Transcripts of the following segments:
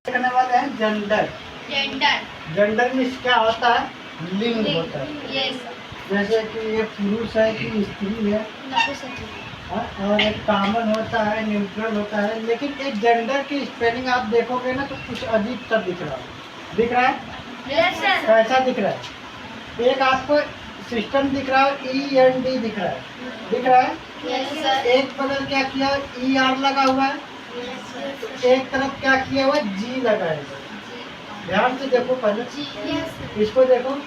करने वाले हैं जेंडर। जेंडर में क्या होता है? लिंग होता है। जैसे कि ये पुरुष है कि स्त्री है, और एक कॉमन होता है, न्यूट्रल होता है। लेकिन एक जेंडर की स्पेलिंग आप देखोगे ना तो कुछ अजीब सा दिख रहा है। दिख रहा है? कैसा दिख रहा है? एक आपको सिस्टम दिख रहा है, END दिख रहा है। दिख रहा है? एक बगल क्या किया, ER लगा हुआ है। एक तरफ क्या किया हुआ, G लगा है। ध्यान से देखो पहले, इसको देखो।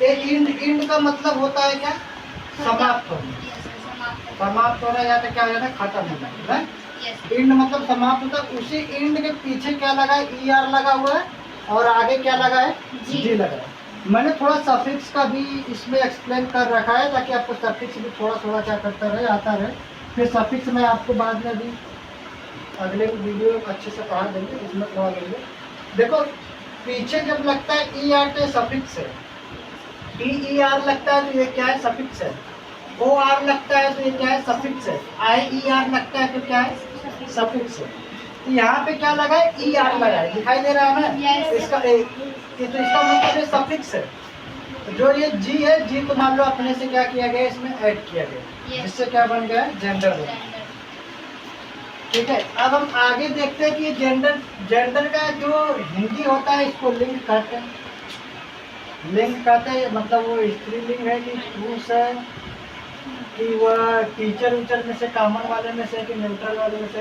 इंड का मतलब होता है क्या? समाप्त होना। समाप्त होना या तो क्या हो जाता है, खत्म होना है। इंड मतलब समाप्त होता है। उसी इंड के पीछे क्या लगा है, ER लगा हुआ है, और आगे क्या लगा है, G लगा है। मैंने थोड़ा सफिक्स का भी इसमें एक्सप्लेन कर रखा है ताकि आपको सफिक्स भी थोड़ा थोड़ा क्या करता रहे, आता रहे। फिर सफिक्स में आपको बाद में भी अगले वीडियो अच्छे से पढ़ा देंगे, इसमें थोड़ा देंगे। देखो पीछे जब लगता है ER तो सफिक्स है, DER लगता है तो ये क्या है, सफिक्स है। OR लगता है तो ये क्या है, सफिक्स है। IER लगता है तो क्या है, सफिक्स है। तो यहाँ पे क्या लगा है, ER लगा है, दिखाई दे रहा है ना? इसका तो इसका मतलब ये सफिक्स है। तो जो ये G है, G को मान लो अपने से क्या किया गया, इसमें ऐड किया गया, जिससे क्या बन गया, जेंडर बन गया। ठीक है, अब हम आगे देखते हैं कि जेंडर का जो हिंदी होता है इसको लिंग कहते हैं। लिंग कहते हैं मतलब वो स्त्रीलिंग है कि पुरुष है, कि वह टीचर उचर में से, कॉमन वाले में से, कि न्यूट्रल वाले में से,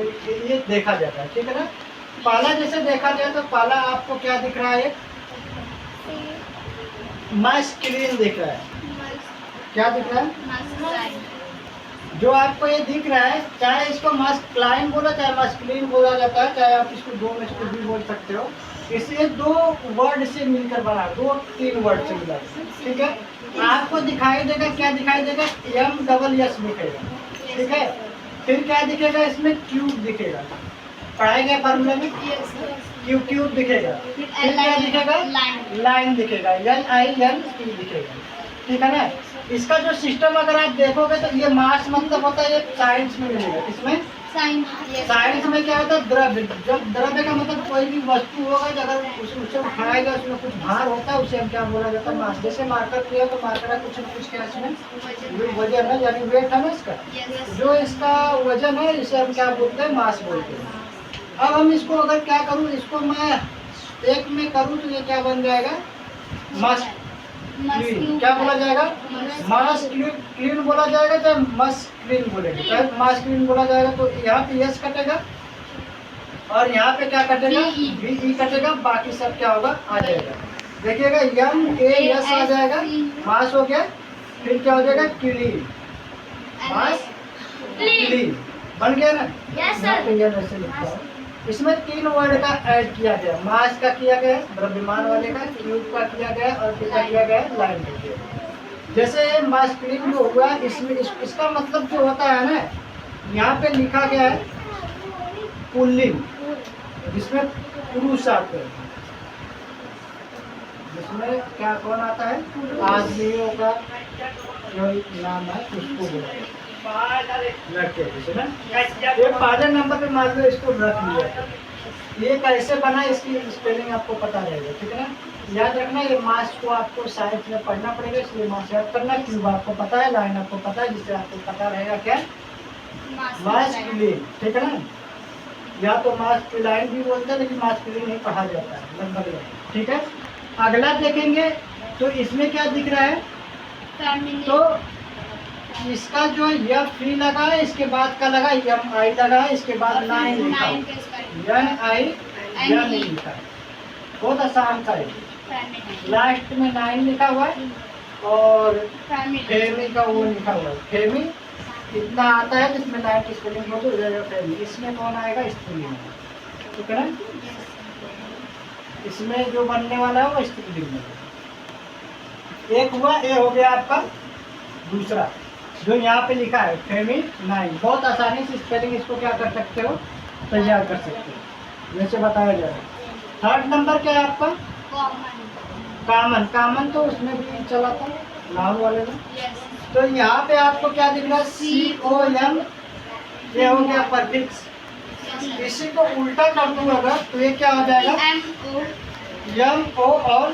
ये देखा जाता है। ठीक है ना? पहला जैसे देखा जाए तो पहला आपको क्या दिख रहा है, मास्कुलिन दिख रहा है। क्या दिख रहा है? जो आपको ये दिख रहा है, चाहे इसको मास्कुलाइन बोला, चाहे मास्कुलिन बोला जाता है, चाहे आप इसको दो में इसको भी बोल सकते हो। इसे दो वर्ड से मिलकर बना, 2-3 वर्ड से मिला। ठीक है, आपको दिखाई देगा, क्या दिखाई देगा, MSS दिखेगा। ठीक है, फिर क्या दिखेगा, इसमें क्यूब दिखेगा। पढ़ाई गया फार्मूला में, क्यूब दिखेगा। फिर क्या दिखेगा, लाइन दिखेगा, LIN दिखेगा। ठीक है ना? इसका जो सिस्टम अगर आप देखोगे तो ये मास मतलब होता है, ये साइंस में मिलेगा। इसमें साइंस में क्या होता है, द्रव्य। जब द्रव्य का मतलब कोई भी वस्तु होगा, अगर उसे उठाया गया, उसमें कुछ भार होता है, उसे हम क्या बोला जाता है, मास। जैसे मार्कर किया तो मार्कर का कुछ न कुछ क्या इसमें वजन है, यानी वेट है ना इसका। जो इसका वजन है इसे हम क्या बोलते हैं, मास बोलते हैं। अब हम इसको अगर क्या करूँ, इसको मैं एक में करूँ तो ये क्या बन जाएगा, मास क्लीन। क्या बोला जाएगा, मास क्लीन बोला जाएगा, चाहे मस क्लीन बोलेंगे, चाहे मास क्लीन बोला जाएगा। तो यहाँ पे यस कटेगा और यहाँ पे क्या कटेगा, VE कटेगा। बाकी सब क्या होगा, आ जाएगा। देखिएगा MAS आ जाएगा, मास हो गया। फिर क्या हो जाएगा, क्लीन, मास क्लीन बन गया ना। ऐसे लिखता है। इसमें 3 वर्ड का ऐड किया गया, मास का किया गया, द्रव्यमान वाले का, क्यूब का किया गया, और किसका किया गया, लाइन का किया गया। जैसे मास्कुलिन जो हुआ, इसमें इसका मतलब जो होता है ना, यहाँ पे लिखा गया है पुल्लिंग, जिसमें पुरुष आते हैं। जिसमें क्या कौन आता है, आदमियों का जो नाम है उसको बोलते हैं, लड़के। जैसे ना ये पहले नंबर पे मान लो इसको रख लिया, ये कैसे बना इसकी स्पेलिंग आपको पता रहेगा। ठीक है ना? याद रखना, ये मास को आपको साइंस में पढ़ना पड़ेगा, इसलिए मास याद करना। क्यूब आपको पता है, लाइन आपको पता है, जिससे आपको पता रहेगा क्या, मास्कुलिन। ठीक है ना? या तो मास्कुलाइन भी बोलते हैं, लेकिन मास्कुलिन नहीं पढ़ा जाता है लगभग। ठीक है, अगला देखेंगे तो इसमें क्या दिख रहा है, तो इसका जो F3 लगा है, इसके बाद का लगा MI लगा है, इसके बाद 9 लिखा है, NI लिखा है। बहुत आसान था ये। लास्ट में 9 लिखा हुआ है, और फेमी का वो लिखा हुआ है। फेमी इतना आता है जिसमें 9 की स्पेलिंग हो तो फेमी। इसमें कौन आएगा, स्त्रीलिंग। ठीक है ना? इसमें जो बनने वाला है वो स्त्रीलिंग है। एक हुआ, ये हो गया आपका दूसरा, जो यहाँ पे लिखा है फेमिनाइन। बहुत आसानी से स्पेलिंग इसको क्या कर सकते हो, तैयार कर सकते हो, जैसे बताया जाए। थर्ड नंबर क्या है आपका, कॉमन। कॉमन तो उसमें भी चला था, नाउन वाले में। तो यहाँ पे आपको क्या दिख रहा है? COM, ये हो गया परफिक्स। इसी को उल्टा कर दूंगा अगर तो ये क्या हो जाएगा? MO और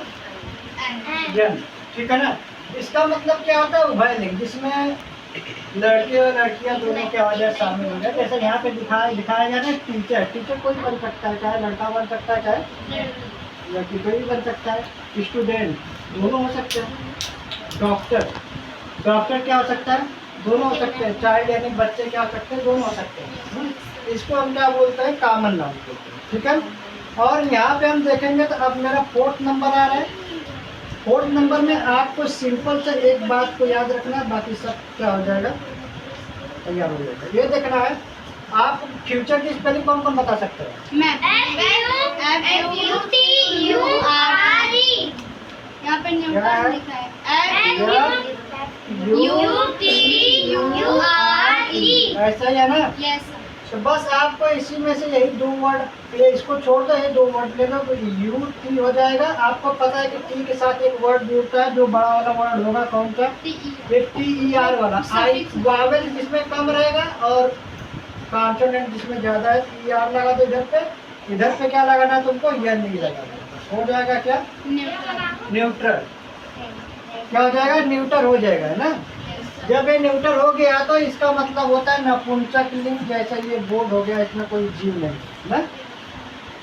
N, ठीक है ना। इसका मतलब क्या होता है? उभयलिंग, जिसमें लड़के और लड़कियां दोनों के आवाज़ शामिल हो गए। जैसे यहाँ पे दिखाया गया ना टीचर। टीचर कोई बन सकता है, चाहे लड़का बन सकता है चाहे लड़की, कोई भी बन सकता है। स्टूडेंट दोनों हो सकते हैं। डॉक्टर क्या हो सकता है? दोनों हो सकते हैं। चाइल्ड यानी बच्चे क्या हो सकते हैं? दोनों हो सकते हैं। इसको हम क्या बोलते हैं? कॉमन नाउन बोलते हैं, ठीक है। और यहाँ पे हम देखेंगे तो अब मेरा 4th नंबर आ रहा है। 4th नंबर में आपको सिंपल से एक बात को याद रखना है, बाकी सब क्या हो जाएगा? तैयार हो जाएगा। ये देखना है आप फ्यूचर की स्पेलिंग कौन कौन बता सकते हैं? मैं यहाँ पे न्यूटन लिखा है। ऐसा ही है ना? यस। तो बस आपको इसी में से यही 2 वर्ड, ये इसको छोड़ दो, ये 2 वर्ड ले लो तो UT हो जाएगा। आपको पता है कि T के साथ एक वर्ड जुड़ता है, जो बड़ा वाला वर्ड होगा कौन सा? ये TER वाला। आई वावेल जिसमें कम रहेगा और कॉन्सोनेंट जिसमें ज्यादा है, ER लगा दो इधर पे क्या लगाना है तुमको? यह नहीं लगाना। हो जाएगा क्या? न्यूट्रल। क्या हो जाएगा? न्यूट्रल हो जाएगा, है ना। जब ये न्यूट्रल हो गया तो इसका मतलब होता है नपुंसक लिंग। जैसा ये बोर्ड हो गया, इसमें कोई जीव नहीं ना।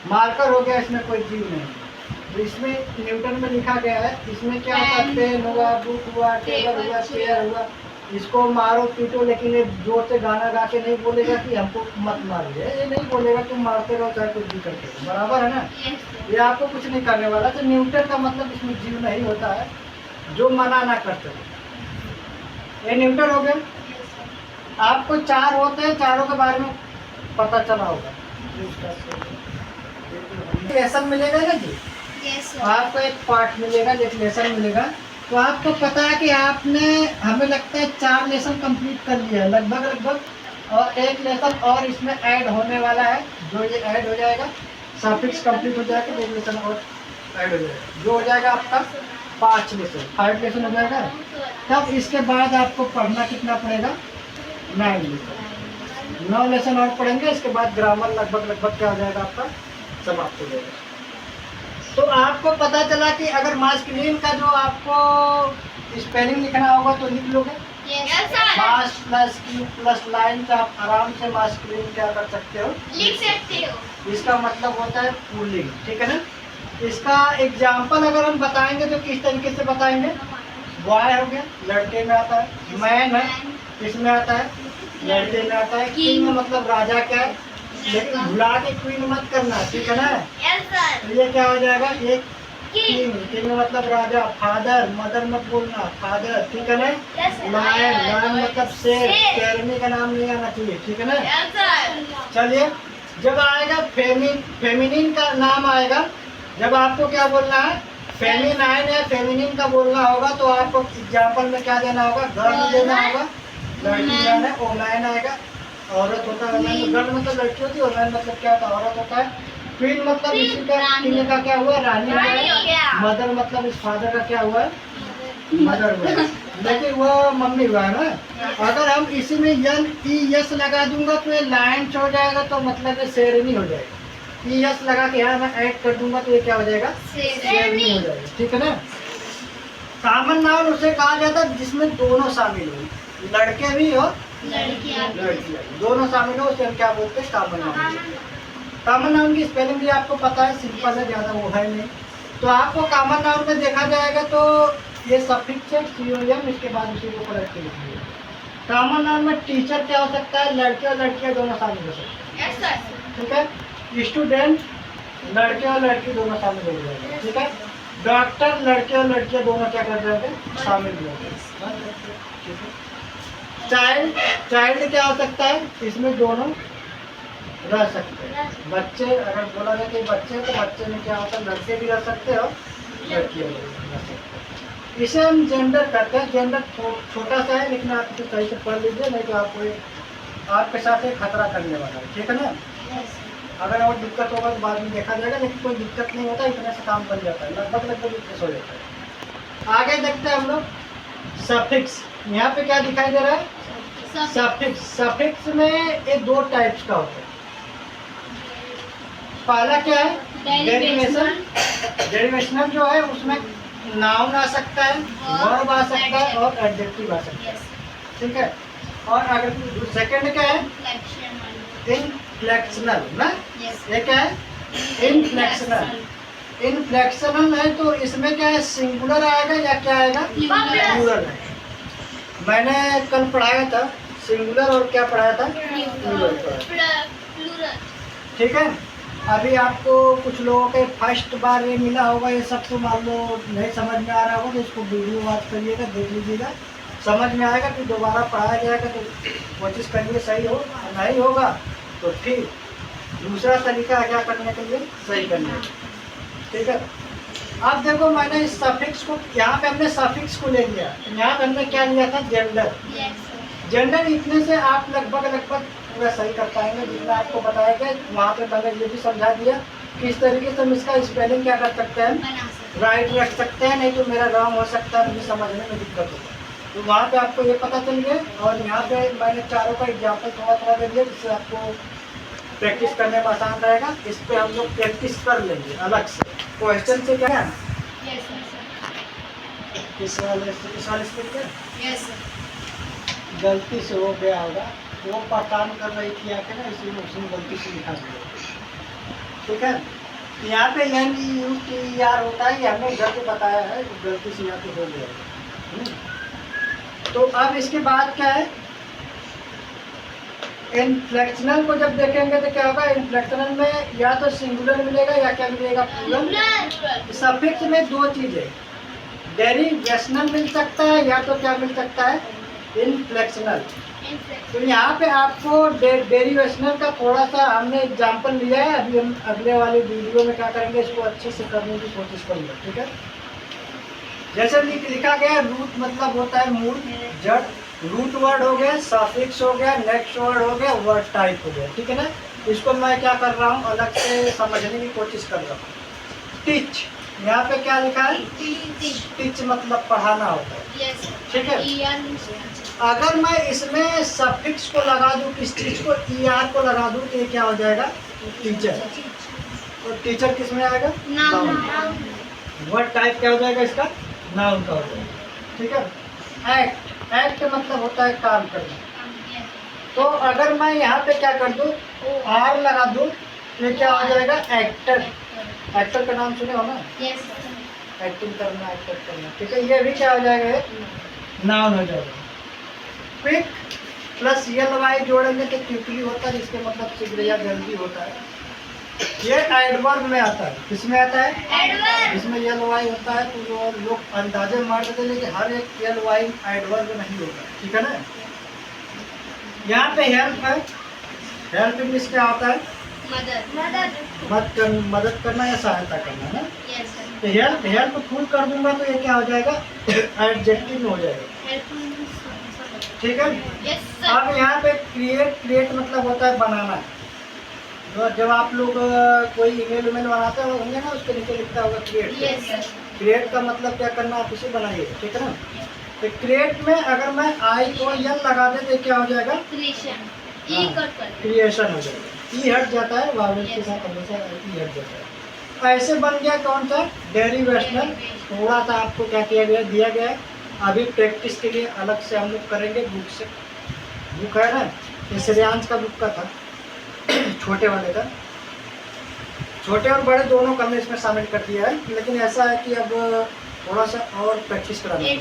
मार्कर हो गया, इसमें कोई जीव नहीं। तो इसमें न्यूटन में लिखा गया है। इसमें क्या होता है? पेन हुआ, बुक हुआ, टेबल हुआ, चेयर हुआ। इसको मारो पीटो, लेकिन ये जोर से गाना गा के नहीं बोलेगा कि हमको मत मारिए। ये नहीं बोलेगा तुम मारते रहो चाहे कुछ भी करते रहो, बराबर है ना। ये आपको कुछ नहीं करने वाला। तो न्यूट्रल का मतलब इसमें जीव नहीं होता है, जो मना ना करते। ये न्यूट्रल हो गया। आपको 4 होते हैं, चारों के बारे में पता चला होगा। लेसन मिलेगा ना जी। आपको एक पार्ट मिलेगा, एक लेसन मिलेगा। तो आपको पता है कि आपने, हमें लगता है 4 लेसन कंप्लीट कर लिया है लगभग। और एक लेसन और इसमें ऐड होने वाला है, जो ये ऐड हो जाएगा। सफिक्स कंप्लीट हो जाएगा, एक लेसन और ऐड हो जाएगा, जो हो जाएगा आपका 5 लेसन, 5 लेसन हो जाएगा। तब इसके बाद आपको पढ़ना कितना पड़ेगा? 9 लेसन। 9 लेसन और पढ़ेंगे। इसके बाद ग्रामर लगभग क्या हो जाएगा आपका? समाप्त हो जाएगा। तो आपको पता चला कि अगर मास्कुलिन का जो आपको स्पेलिंग लिखना होगा तो लिख लोगे। Mass plus Q plus line का आप आराम से मास्कुलिन क्या कर सकते हो? लिख सकते हो। इसका मतलब होता है पुल्लिंग, ठीक है ना। इसका एग्जाम्पल अगर हम बताएंगे तो किस तरीके से बताएंगे? बॉय हो गया, लड़के में आता है। मैन है, किसमें आता है? लड़के में आता है। किंग मतलब राजा क्या है, लेकिन भुला के क्वीन मत करना, ठीक है ना। तो ये क्या हो जाएगा? एक किंग मतलब राजा। फादर, मदर मत बोलना, फादर, ठीक है ना। लायन मतलब शेर, शेरनी का नाम नहीं आना चाहिए, ठीक है ना। चलिए, जब आएगा फेमिनिन का नाम आएगा, जब आपको क्या बोलना है? फेमिनाइन या फेमिनिन का बोलना होगा तो आपको एग्जाम्पल में क्या देना होगा? गर्ल देना होगा। लड़की जाना है, ओमैन आएगा। औरत होता है ओमैन, गर्ल मतलब लड़की होती है, ओमैन मतलब क्या होता है? औरत होता है। क्वीन मतलब इसी का, किंग का क्या हुआ? रानी हो गया। मदर मतलब इस फादर का क्या हुआ? मदर हुआ, लेकिन वो मम्मी हुआ है ना। अगर हम इसी में ES लगा दूंगा तो ये लायन हो जाएगा, तो मतलब ये शेरनी हो जाएगा। ES लगा के यहाँ मैं ऐड कर दूंगा तो ये क्या हो जाएगा? शेरनी हो जाएगा, ठीक है ना। कॉमन नाउन उसे कहा जाता है जिसमें दोनों शामिल हो, लड़के भी हो लड़कियां दोनों शामिल हो, उसे हम क्या बोलते हैं? Common noun. कॉमन नाउन की स्पेलिंग भी आपको पता है, सिंपल है, ज़्यादा वो है नहीं। तो आपको कॉमन नाउन में देखा जाएगा तो ये सफिक्स है COM, इसके बाद उसी को पलट के लिखिए। कॉमन नाउन में टीचर क्या हो सकता है? लड़के और लड़कियां दोनों शामिल हो सकते हैं, ठीक है। स्टूडेंट लड़के और लड़की दोनों शामिल हो जाएंगे, ठीक है। डॉक्टर लड़के और लड़कियां दोनों क्या कर जाएंगे? शामिल हो जाएंगे। चाइल्ड क्या हो सकता है? इसमें दोनों रह सकते हैं। बच्चे, अगर बोला जाए कि बच्चे, तो बच्चे में क्या होता है? लड़के भी रह सकते हो, लड़कियां भी रह सकते हैं। इसे हम जेंडर कहते हैं। जेंडर छोटा सा है, लेकिन आप इसे सही से पढ़ लीजिए, नहीं तो आपके साथ एक खतरा करने वाला है, ठीक है ना। अगर और दिक्कत होगा तो बाद में देखा जाएगा, लेकिन कोई दिक्कत नहीं होता, इतने से काम बन जाता है, लगभग इतने से हो जाता है। आगे देखते हैं हम लोग। सफिक्स, यहाँ पे क्या दिखाई दे रहा है? सफिक्स। सफिक्स में ये दो टाइप्स का होता है। पहला क्या है? डेरिवेशन। डेरिवेशनल जो है उसमें नाउन आ सकता है, वर्ब आ सकता है और एडजेक्टिव आ सकता है, ठीक है। और अगर सेकंड क्या है? इनफ्लेक्शनल ना, ये क्या है? इनफ्लेक्शनल। इनफ्लेक्शनल है तो इसमें क्या है? सिंगुलर आएगा या क्या आएगा? प्लूरल है। मैंने कल पढ़ाया था सिंगुलर और क्या पढ़ाया था? प्लूरल। ठीक है। अभी आपको कुछ लोगों के फर्स्ट बार ये मिला होगा, ये सब तो मान लो नहीं समझ में आ रहा होगा तो इसको वीडियो बात करिएगा, देख लीजिएगा, समझ में आएगा। फिर दोबारा पढ़ाया जाएगा तो कोशिश करिए सही हो, नहीं होगा तो ठीक दूसरा तरीका है क्या करने के लिए, सही करने के लिए, ठीक है। अब देखो मैंने इस सफिक्स को, यहाँ पे हमने सफिक्स को ले लिया, यहाँ पे हमने क्या लिया था? जेंडर। जेंडर इतने से आप लगभग पूरा सही कर पाएंगे जितना आपको बताया गया। वहाँ पे मैंने ये भी समझा दिया कि इस तरीके से हम इसका स्पेलिंग क्या कर सकते हैं? राइट रख सकते हैं, नहीं तो मेरा रॉन्ग हो सकता है, मुझे समझने में दिक्कत होगा। तो वहाँ पे आपको ये पता चल गया। और यहाँ पे मैंने चारों का एग्जाम्पल थोड़ा दे दिया जिससे आपको प्रैक्टिस करने में आसान रहेगा। इस पर हम लोग प्रैक्टिस कर लेंगे अलग से। क्वेश्चन से क्या है? इस वाले से क्या गलती से हो गया होगा, वो पहचान कर रही थी आके ना, इसीलिए उसने गलती से लिखा दिया, ठीक है। यहाँ पे NEUTER होता है, ये हमने घर पे बताया है, गलती से यहाँ पे हो गया। तो अब इसके बाद क्या है? इनफ्लेक्शनल को जब देखेंगे तो क्या होगा? इनफ्लेक्शनल में या तो सिंगुलर मिलेगा या क्या मिलेगा? प्लूरल। सफिक्स में दो चीजें, डेरिवेशनल मिल सकता है या तो क्या मिल सकता है? इनफ्लेक्शनल। तो यहाँ पे आपको डेरिवेशनल का थोड़ा सा हमने एग्जांपल लिया है। अभी हम अगले वाले वीडियो में क्या करेंगे, इसको अच्छे से करने की कोशिश करेंगे, ठीक है। जैसे लिखा गया रूट मतलब होता है मूल, जड़। रूट वर्ड हो गया, सफिक्स हो गया, नेक्स्ट वर्ड हो गया, वर्ड टाइप हो गया, ठीक है ना। इसको मैं क्या कर रहा हूँ, अलग से समझने की कोशिश कर रहा हूँ। टीच, यहाँ पे क्या लिखा है? टीच मतलब पढ़ाना होता है, ठीक है। अगर मैं इसमें सफिक्स को लगा दूं, किस चीज को? ER को लगा दूं तो ये क्या हो जाएगा? टीचर। तो टीचर किस में आएगा? नाउन। वर्ड टाइप क्या हो जाएगा इसका? नाउन का हो जाएगा, ठीक है। एक्ट, एक्ट मतलब होता है काम करना। तो अगर मैं यहाँ पे क्या कर दूं, R लगा दूं तो ये क्या हो जाएगा? एक्टर। एक्टर का नाम सुने हो ना? एक्टिंग करना, एक्टर करना, ठीक है। ये भी क्या हो जाएगा? नाउन हो जाएगा। क्विक प्लस ELY जोड़ेंगे तो क्विकली होता है, जिसके मतलब शीघ्र या जल्दी होता है। ये एडवर्ब में आता है। किसमें आता है? एडवर्ब। इसमें ELY होता है तो जो लोग अंदाजे मार देते हैं कि हर एक ELY एडवर्ब नहीं होता, ठीक है ना। यहाँ पे हेल्प है, हेल्प इंग्लिश क्या होता है? मदद करना या सहायता करना ना। तो हेल्प, हेल्प फुल कर दूंगा तो ये क्या हो जाएगा? एडजेक्टिव में हो जाएगा, ठीक है। अब यहाँ पे क्रिएट, क्रिएट मतलब होता है बनाना। जब आप लोग कोई ईमेल बनाते होंगे ना, उसके नीचे लिखता होगा क्रिएट। क्रिएट का मतलब क्या करना, आप इसे बनाइए, ठीक है ना। तो क्रिएट में अगर मैं I को N लगा दे तो क्या हो जाएगा? क्रिएशन हो जाएगा। E हट जाता है, वावल के साथ हमेशा E हट जाता है। ऐसे बन गया कौन सा? डेरिवेशनल। थोड़ा सा आपको क्या किया गया, दिया गया है। अभी प्रैक्टिस के लिए अलग से हम लोग करेंगे बुक से। बुक है ना, ये श्रेयांश का बुक का था, छोटे वाले का। छोटे और बड़े दोनों का हमने इसमें शामिल कर दिया है, लेकिन ऐसा है कि अब थोड़ा सा और प्रैक्टिस कराना है।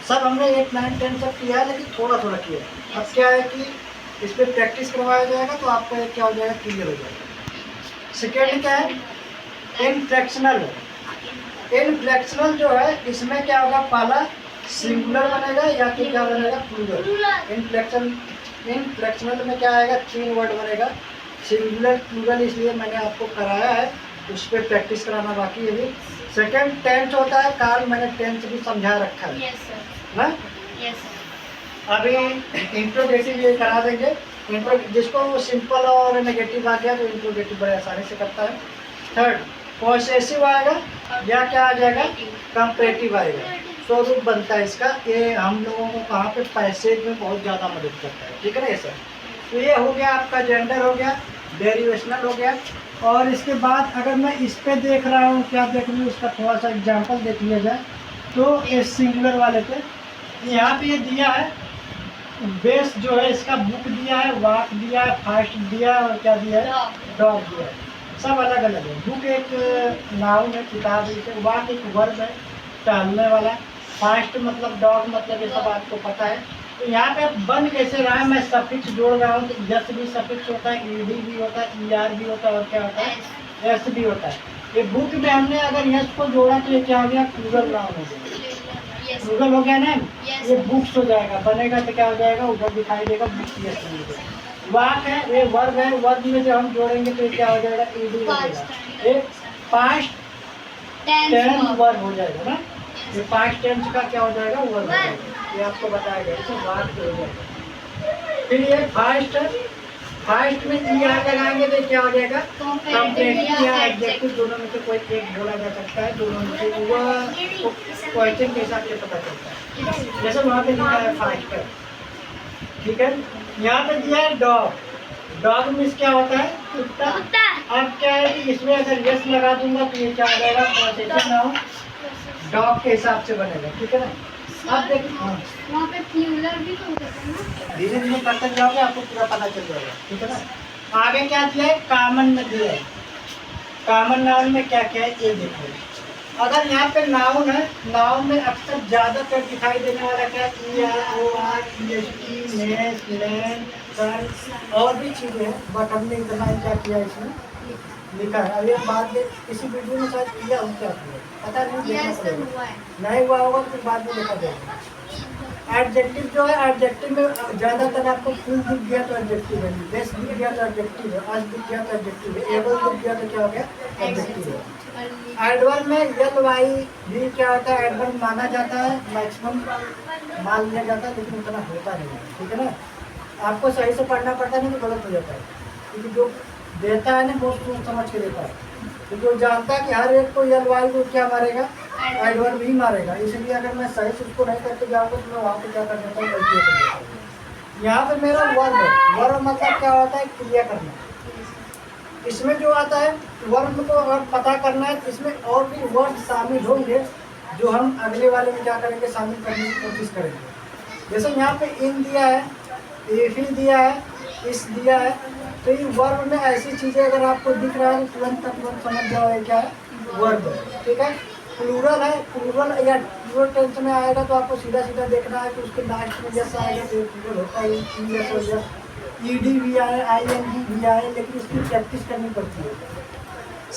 सब हमने 8, 9, 10 सब किया है, लेकिन थोड़ा थोड़ा किया है। अब क्या है कि इस पर प्रैक्टिस करवाया जाएगा तो आपका एक क्या हो जाएगा, क्लियर हो जाएगा। सेकेंड क्या है? इनफ्लेक्शनल है। इनफ्लेक्शनल जो है इसमें क्या होगा, पहला सिंगुलर बनेगा या तो क्या बनेगा, प्लूरल। इनफ्लेक्शनल में क्या आएगा, 3 वर्ड बनेगा, सिंगुलर प्लूरल, इसलिए मैंने आपको कराया है, उस पर प्रैक्टिस कराना बाकी है भी। सेकेंड टेंस होता है, काल मैंने टेंस भी समझा रखा है ना। अभी इंट्रोगेटिव ये करा देंगे। जिसको सिंपल और नेगेटिव आ गया तो इंट्रोगेटिव बड़े आसानी से करता है। थर्ड पॉसेसिव आएगा या क्या आ जाएगा, कंपैरेटिव आएगा। स्वरूप बनता है इसका। ये हम लोगों को कहाँ पे पैसे में बहुत ज़्यादा मदद करता है, ठीक है ना ये सर। तो ये हो गया आपका जेंडर हो गया, डेरिवेशनल हो गया। और इसके बाद अगर मैं इस पे देख रहा हूँ, क्या देख रही हूँ, इसका थोड़ा सा एग्जांपल देख लिया जाए। तो ये सिंगुलर वाले पे यहाँ पे ये दिया है बेस जो है इसका, बुक दिया है, वाक दिया है, फास्ट दिया है, और क्या दिया है, डॉग दिया है। सब अलग अलग है। बुक एक नाउन है, किताब है, वाक एक वर्ब है टहलने वाला, फास्ट मतलब डॉग मतलब ये सब आपको पता है। तो यहाँ पे बन कैसे रहा है, मैं सफिक्स जोड़ रहा हूँ। तो यस भी सफिक्स होता है, ईडी भी होता है, ईआर भी होता है, और क्या होता है, एस भी होता है। ये बुक में हमने अगर यस को जोड़ा तो ये क्या हो गया, प्लूरल नाउन हो गया, प्लूरल हो गया ना। ये बुक्स हो जाएगा, बनेगा तो क्या हो जाएगा, ऊपर दिखाई देगा बुक्स, यस मिलेगा। वाक है, ये वर्ब है, वर्ब में जब हम जोड़ेंगे तो ये क्या हो जाएगा, ईडी हो जाएगा। ये पास्ट टेंस वर्ब हो जाएगा ना, ये पास्ट टेंस का क्या हो जाएगा, वर्ब हो जाएगा। ये आपको बताया गया, इसे वाक हो जाएगा। फिर ये फास्ट, फास्ट में ई आर लगाएंगे तो क्या हो जाएगा, कंप्लेंटिव या एडजेक्टिव, दोनों में से कोई एक बोला जा सकता है। दोनों में से वह क्वेश्चन के हिसाब से पता चलता है। जैसे वहाँ पे लिखा है फास्ट, ठीक है। यहाँ पे दिया है डॉग, डॉग मीन्स क्या होता है, कुत्ता। अब क्या है कि इसमें अगर यस लगा दूंगा तो ये क्या हो जाएगा, पॉजिटिव नाउन डॉग के हिसाब से बनेगा, ठीक है ना। अब देखिए वहाँ पे प्लूरल भी तो होता है ना, धीरे धीरे करते जाओगे आपको पूरा पता चल जाएगा, ठीक है ना। आगे क्या दिया है, कॉमन में दिया है। कॉमन नाउन में क्या क्या है ये देखो। अगर यहाँ पे नाउन है, नाउन में अक्सर ज़्यादातर दिखाई देने वाला क्या है, E R O R E S T, ness, land, sir, और भी चीज़ें हैं। बट हमने इतना ही क्या किया इसमें लिखा है। अभी हम बाद में किसी वीडियो में शायद किया हो, क्या किया पता नहीं, देखना पड़ेगा। नहीं हुआ होगा तो बाद में देखा जाएगा। एडजेक्टिव जो है, एडजेक्टिव में ज़्यादातर आपको फुल दिख गया तो एडजेक्टिव है, बेस दिख गया तो एडजेक्टिव है, आज दिख गया तो एडजेक्टिव है, एबल दिख गया तो क्या हो गया, एडजेक्टिव है। एडवर्ब में यल वाई भी क्या होता है, एडवर्ब माना जाता है, मैक्सिमम मान लिया जाता है, लेकिन उतना होता नहीं है, ठीक है ना। आपको सही से पढ़ना पड़ता नहीं तो गलत हो जाता है, क्योंकि जो देता है ना बहुत सोच समझ के देता है। तो जो जानता है कि हर एक को यल वाई को क्या मारेगा, एडवर्ब ही मारेगा। इसलिए अगर मैं सही से उसको नहीं करके जाऊँगा तो मैं वहाँ पे क्या कर देता हूँ, गलती कर देता हूँ। यहाँ पे मेरा वर्ब है, वर्ब मतलब क्या होता है, क्रिया करना। इसमें जो आता है वर्ब को अगर पता करना है तो इसमें और भी वर्ड शामिल होंगे जो हम अगले वाले में क्या करेंगे, शामिल करने की कोशिश करेंगे। जैसे यहाँ पे इन दिया है, एफी दिया है, इस दिया है। तो ये वर्ब में ऐसी चीज़ें अगर आपको दिख रहा है तो तुरंत समझ जाओ ये क्या है, वर्ब, ठीक है। प्लूरल है, प्लूरल या प्लूरल टेंस में आएगा तो आपको सीधा सीधा देखना है कि उसके लास्ट में जैसा आएगा तो प्लूरल होता है, जैसा हो गया, ईडी भी आए, आईएनजी भी आए, लेकिन इसकी प्रैक्टिस करनी पड़ती है,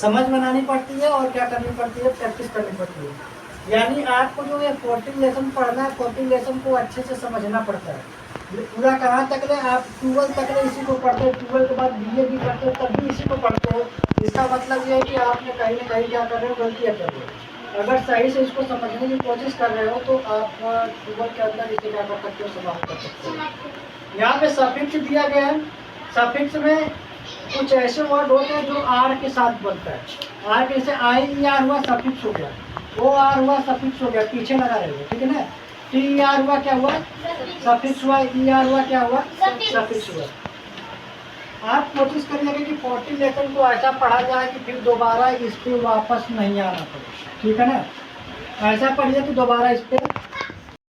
समझ बनानी पड़ती है, और क्या करनी पड़ती है, प्रैक्टिस करनी पड़ती है। यानी आपको जो ये 14 लेसन पढ़ना है, 14 लेसन को अच्छे से समझना पड़ता है। पूरा कहाँ तक ले, आप 12 तक ले इसी को पढ़ते हो, 12 के बाद बीए भी करते हो तब भी इसी को पढ़ते हो। इसका मतलब ये है कि आपने कहीं ना कहीं क्या कर रहे हो, गलतियाँ कर रहे हो। अगर सही से इसको समझने की कोशिश कर रहे हो तो आप 12 के अंदर इसे क्या कर सकते हो, समाप्त कर सकते हो। यहाँ पे सफिक्स दिया गया है, सफिक्स में कुछ ऐसे वर्ड होते हैं जो आर के साथ बनता है। आर के, जैसे आई आर हुआ सफिक्स हो गया, ओ आर हुआ सफिक्स हो गया, पीछे लगा रहेगा, ठीक है ना। टी आर हुआ क्या हुआ, सफिक्स हुआ, ई आर हुआ क्या हुआ, सफिक्स हुआ। आप कोशिश करिएगा कि 14 लेसन को ऐसा पढ़ा जाए कि फिर दोबारा इस पर वापस नहीं आना पड़े, ठीक है ना। ऐसा पढ़िए कि दोबारा इस पर